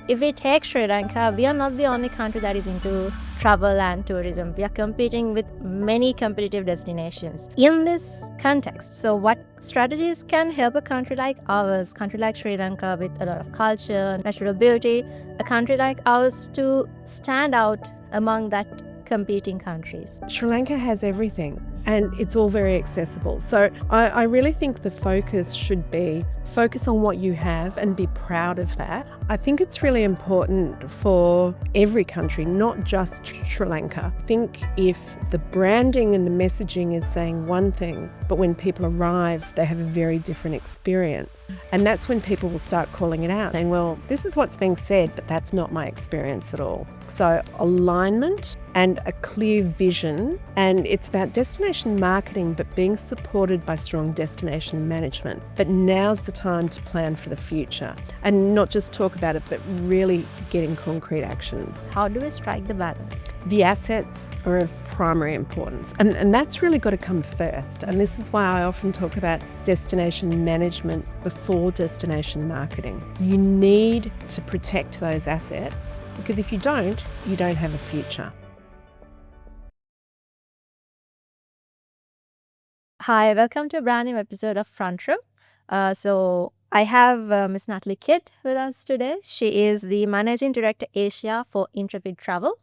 if we take Sri Lanka, we are not the only country that is into travel and tourism. We are competing with many competitive destinations. In this context, so what strategies can help a country like ours, country like Sri Lanka with a lot of culture, natural beauty, a country like ours to stand out among that competing countries? Sri Lanka has everything and it's all very accessible. So I really think the focus should be focus on what you have and be proud of that. I think it's really important for every country, not just Sri Lanka. I think if the branding and the messaging is saying one thing, but when people arrive, they have a very different experience. And that's when people will start calling it out, saying, well, this is what's being said, but that's not my experience at all. So alignment and a clear vision, and it's about destination marketing, but being supported by strong destination management. But now's the time to plan for the future and not just talk about it, but really getting concrete actions. How do we strike the balance? The assets are of primary importance, and that's really got to come first. And this is why I often talk about destination management before destination marketing. You need to protect those assets, because if you don't have a future. Hi, welcome to a brand new episode of Front Row. So I have Miss Natalie Kidd with us today. She is the Managing Director Asia for Intrepid Travel.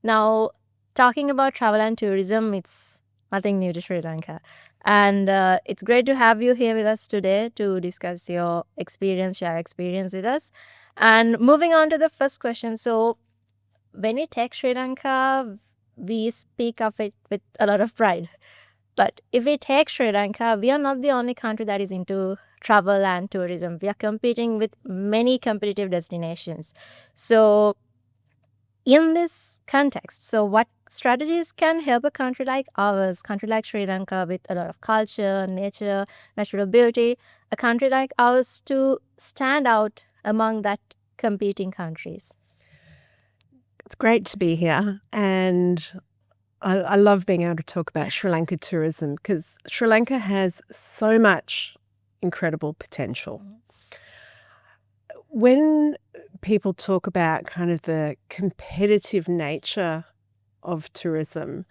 Now, talking about travel and tourism, it's nothing new to Sri Lanka. And it's great to have you here with us today to discuss your experience, share experience with us. And moving on to the first question. So when we take Sri Lanka, we speak of it with a lot of pride. But if we take Sri Lanka, we are not the only country that is into travel and tourism. We are competing with many competitive destinations. So in this context, so what strategies can help a country like ours, country like Sri Lanka with a lot of culture, nature, natural beauty, a country like ours to stand out among that competing countries? It's great to be here, and I love being able to talk about Sri Lanka tourism because Sri Lanka has so much incredible potential. When people talk about kind of the competitive nature of tourism,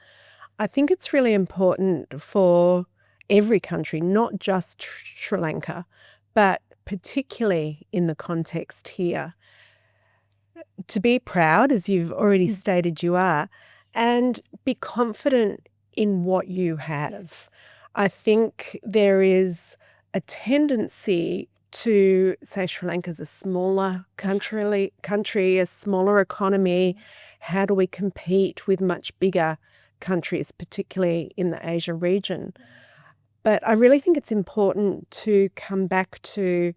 I think it's really important for every country, not just Sri Lanka, but particularly in the context here, to be proud, as you've already stated you are, and be confident in what you have. I think there is a tendency to say Sri Lanka is a smaller country, a smaller economy. How do we compete with much bigger countries, particularly in the Asia region? But I really think it's important to come back to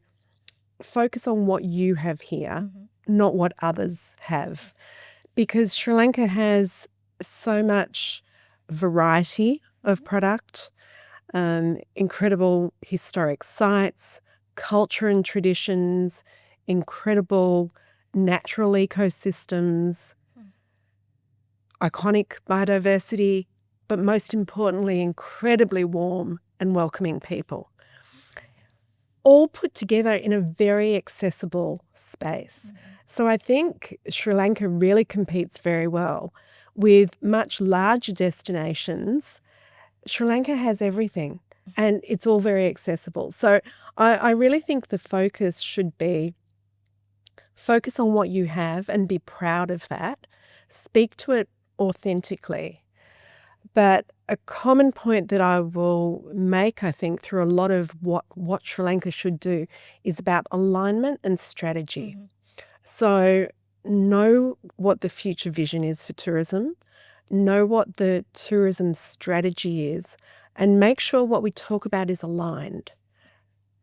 focus on what you have here, not what others have, because Sri Lanka has so much variety of product, incredible historic sites, culture and traditions, incredible natural ecosystems, iconic biodiversity, but most importantly, incredibly warm and welcoming people, all put together in a very accessible space. So I think Sri Lanka really competes very well with much larger destinations. Sri Lanka has everything and it's all very accessible. So I really think the focus should be focus on what you have and be proud of that. Speak to it authentically. But a common point that I will make, I think, through a lot of what Sri Lanka should do is about alignment and strategy. So know what the future vision is for tourism, know what the tourism strategy is, and make sure what we talk about is aligned.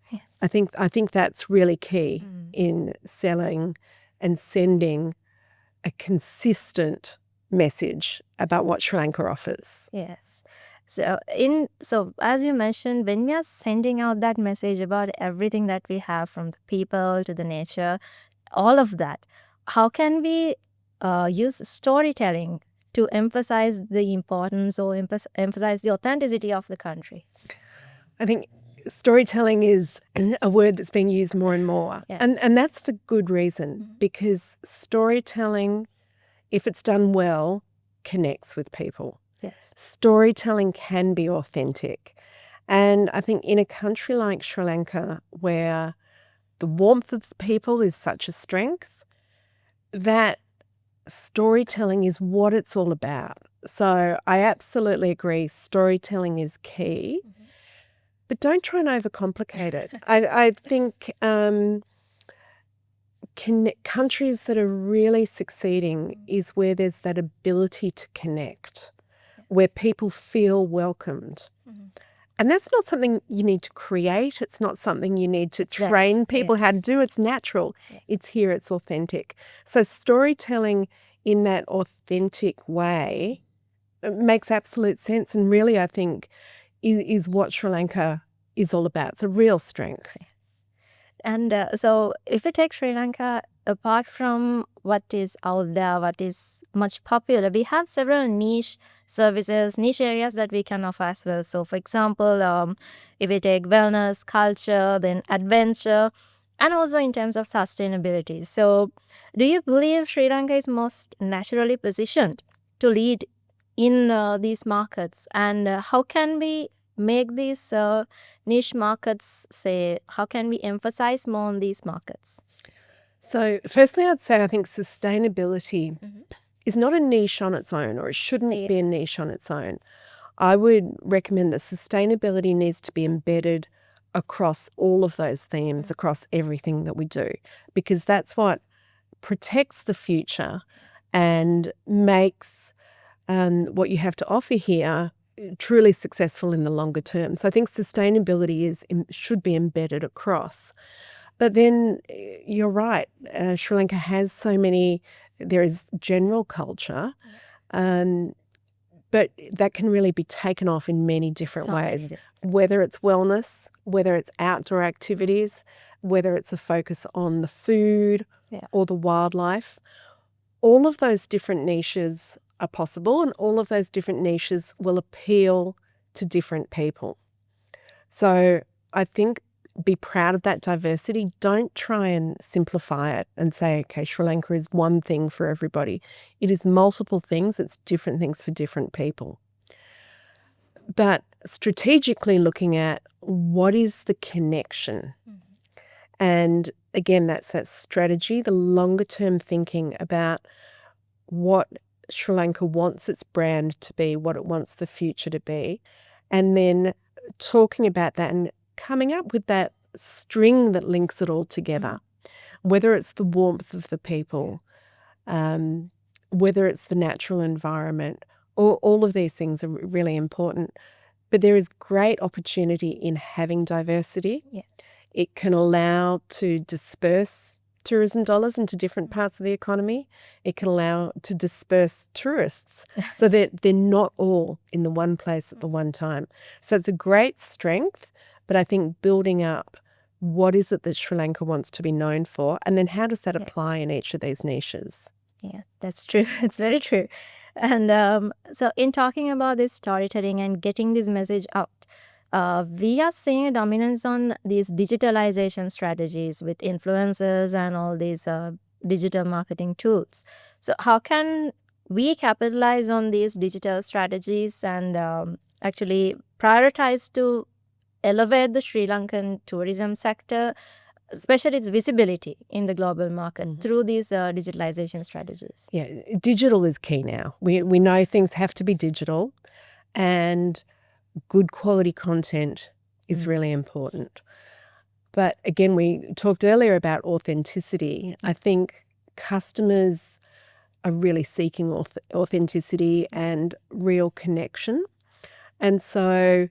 Yes. I think that's really key in selling and sending a consistent message about what Sri Lanka offers. Yes. So as you mentioned, when we are sending out that message about everything that we have, from the people to the nature, all of that, how can we use storytelling to emphasize the importance or emphasize the authenticity of the country? I think storytelling is a word that's being used more and more. Yeah. And that's for good reason, because storytelling, if it's done well, connects with people. Yes. Storytelling can be authentic. And I think in a country like Sri Lanka, where the warmth of the people is such a strength, that storytelling is what it's all about. So I absolutely agree, storytelling is key. But don't try and overcomplicate it. I think countries that are really succeeding is where there's that ability to connect, where people feel welcomed. And that's not something you need to create. It's not something you need to train people how to do. It's natural. It's here. It's authentic. So storytelling in that authentic way makes absolute sense, and really I think is what Sri Lanka is all about. It's a real strength. And so if we take Sri Lanka, apart from what is out there, what is much popular, we have several niche services, niche areas that we can offer as well. So for example, if we take wellness, culture, then adventure, and also in terms of sustainability. So do you believe Sri Lanka is most naturally positioned to lead in these markets? And how can we make these niche markets, say, how can we emphasize more on these markets? So firstly, I'd say I think sustainability is not a niche on its own, or it shouldn't be a niche on its own. I would recommend that sustainability needs to be embedded across all of those themes, across everything that we do, because that's what protects the future and makes what you have to offer here truly successful in the longer term. So I think sustainability should be embedded across. But then you're right, Sri Lanka has so many, there is general culture, but that can really be taken off in many different ways, whether it's wellness, whether it's outdoor activities, whether it's a focus on the food or the wildlife. All of those different niches are possible, and all of those different niches will appeal to different people. So I think be proud of that diversity. Don't try and simplify it and say, okay, Sri Lanka is one thing for everybody. It is multiple things. It's different things for different people. But strategically looking at what is the connection. And again, that's that strategy, the longer term thinking about what Sri Lanka wants its brand to be, what it wants the future to be, and then talking about that and coming up with that string that links it all together, whether it's the warmth of the people, whether it's the natural environment, all of these things are really important. But there is great opportunity in having diversity. It can allow to disperse tourism dollars into different parts of the economy. It can allow to disperse tourists so that they're not all in the one place at the one time. So it's a great strength, but I think building up what is it that Sri Lanka wants to be known for, and then how does that apply in each of these niches? Yeah, that's true. It's very true. And so in talking about this storytelling and getting this message out, we are seeing a dominance on these digitalization strategies with influencers and all these digital marketing tools. So how can we capitalize on these digital strategies and actually prioritize to elevate the Sri Lankan tourism sector, especially its visibility in the global market through these digitalization strategies? Yeah, digital is key now. We know things have to be digital, and good quality content is really important. But again, we talked earlier about authenticity. I think customers are really seeking authenticity and real connection. And so,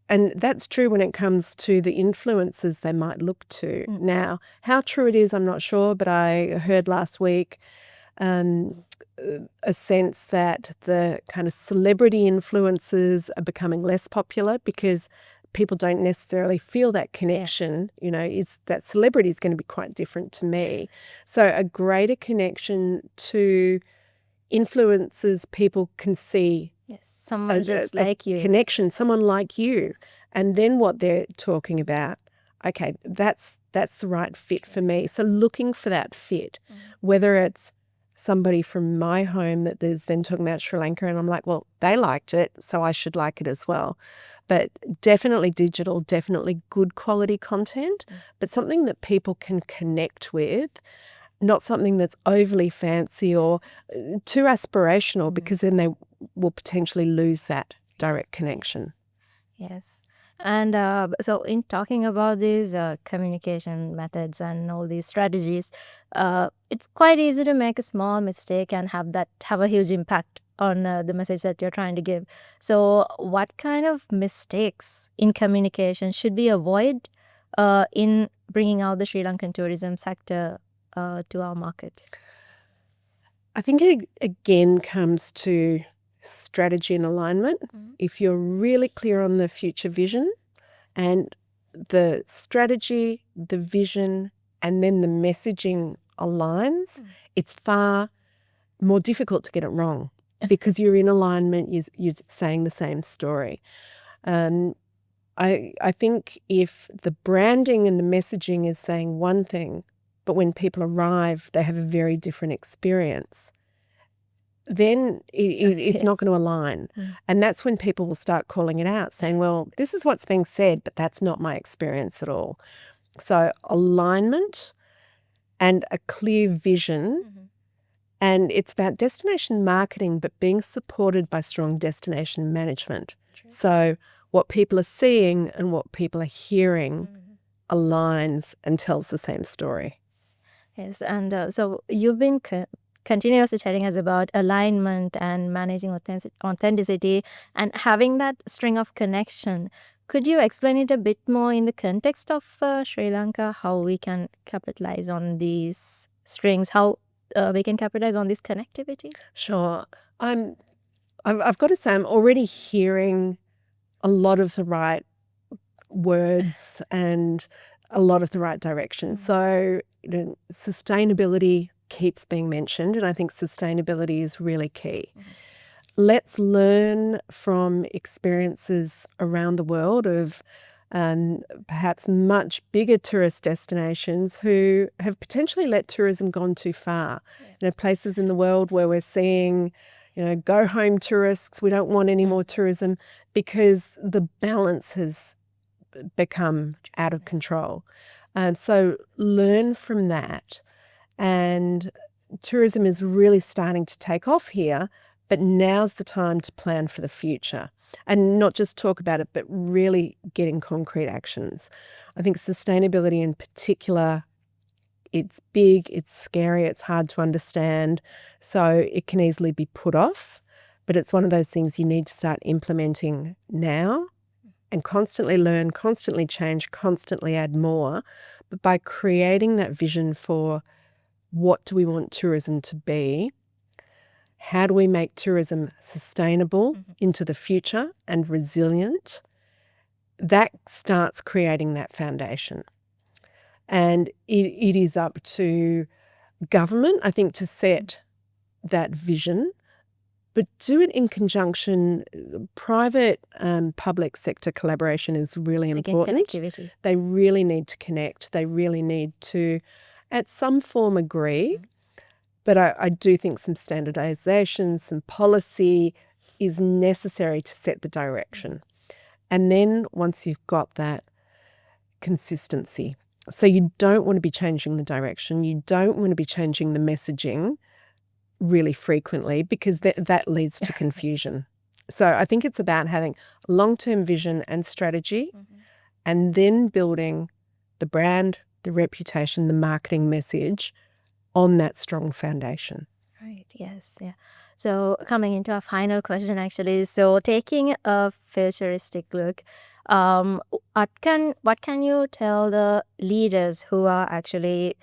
and that's true when it comes to the influencers they might look to. Now, how true it is, I'm not sure, but I heard last week a sense that the kind of celebrity influencers are becoming less popular because people don't necessarily feel that connection. You know, is that celebrity is going to be quite different to me. So a greater connection to influencers people can see. Yes, someone just like you. Connection, someone like you. And then what they're talking about, okay, that's the right fit for me. So looking for that fit, whether it's somebody from my home that is then talking about Sri Lanka, and I'm like, well, they liked it, so I should like it as well. But definitely digital, definitely good quality content, but something that people can connect with, not something that's overly fancy or too aspirational, because then they will potentially lose that direct connection. Yes. And so in talking about these communication methods and all these strategies, it's quite easy to make a small mistake and have a huge impact on the message that you're trying to give. So what kind of mistakes in communication should we avoid in bringing out the Sri Lankan tourism sector to our market? I think it again comes to strategy and alignment. If you're really clear on the future vision and the strategy, the vision, and then the messaging aligns, it's far more difficult to get it wrong because you're in alignment, you're saying the same story. I think if the branding and the messaging is saying one thing, but when people arrive, they have a very different experience, then it's not going to align. And that's when people will start calling it out, saying, well, this is what's being said, but that's not my experience at all. So alignment and a clear vision, and it's about destination marketing, but being supported by strong destination management. So what people are seeing and what people are hearing aligns and tells the same story. Yes, and so you've been continuously telling us about alignment and managing authenticity and having that string of connection. Could you explain it a bit more in the context of Sri Lanka, how we can capitalize on these strings, how we can capitalize on this connectivity? Sure. I've got to say, I'm already hearing a lot of the right words and a lot of the right direction. So, sustainability keeps being mentioned, and I think sustainability is really key. Let's learn from experiences around the world of perhaps much bigger tourist destinations who have potentially let tourism gone too far. Places in the world where we're seeing, go home tourists, we don't want any more tourism because the balance has become out of control. So learn from that. And tourism is really starting to take off here, but now's the time to plan for the future and not just talk about it, but really getting concrete actions. I think sustainability in particular, it's big, it's scary, it's hard to understand, so it can easily be put off, but it's one of those things you need to start implementing now and constantly learn, constantly change, constantly add more, but by creating that vision for what do we want tourism to be, how do we make tourism sustainable into the future and resilient, that starts creating that foundation. And it is up to government, I think, to set that vision, but do it in conjunction. Private public sector collaboration is really important. Connectivity. They really need to connect. They really need to, at some form, agree. But I do think some standardization, some policy is necessary to set the direction. And then once you've got that, consistency. So you don't want to be changing the direction. You don't want to be changing the messaging really frequently because that leads to confusion. So I think it's about having long-term vision and strategy and then building the brand, the reputation, the marketing message on that strong foundation. Right, yes, yeah. So coming into our final question actually, so taking a futuristic look, what can you tell the leaders who are actually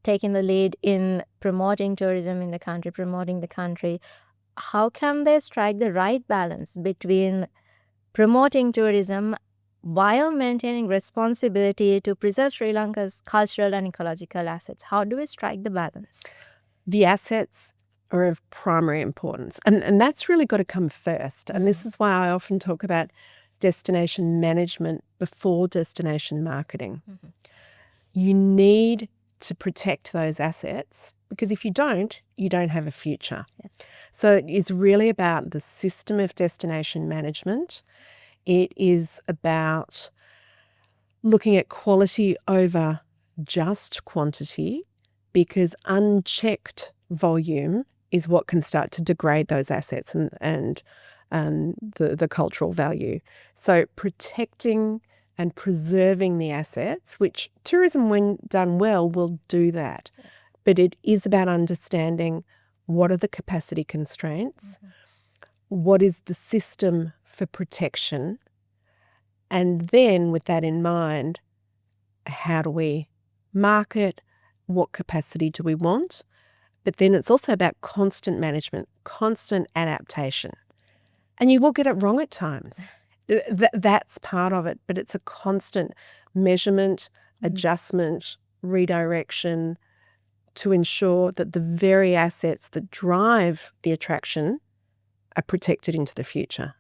taking the lead in promoting tourism in the country, promoting the country? How can they strike the right balance between promoting tourism while maintaining responsibility to preserve Sri Lanka's cultural and ecological assets? How do we strike the balance? The assets are of primary importance, and that's really got to come first. And this is why I often talk about destination management before destination marketing. You need to protect those assets, because if you don't have a future. Yes. So it is really about the system of destination management. It is about looking at quality over just quantity, because unchecked volume is what can start to degrade those assets and the cultural value. So protecting and preserving the assets, which tourism, when done well, will do that. Yes. But it is about understanding what are the capacity constraints, what is the system for protection, and then with that in mind, how do we market, what capacity do we want? But then it's also about constant management, constant adaptation. And you will get it wrong at times. That's part of it, but it's a constant measurement, adjustment, redirection to ensure that the very assets that drive the attraction are protected into the future.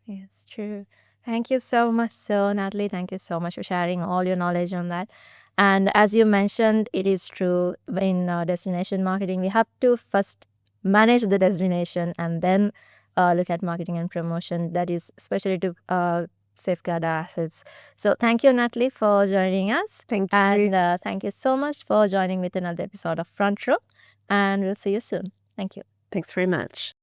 Yes, true. Thank you so much, so Natalie. Thank you so much for sharing all your knowledge on that. And as you mentioned, it is true in destination marketing, we have to first manage the destination and then look at marketing and promotion. That is especially to safeguard our assets. So thank you, Natalie, for joining us. Thank you. And thank you so much for joining with another episode of Front Row. And we'll see you soon. Thank you. Thanks very much.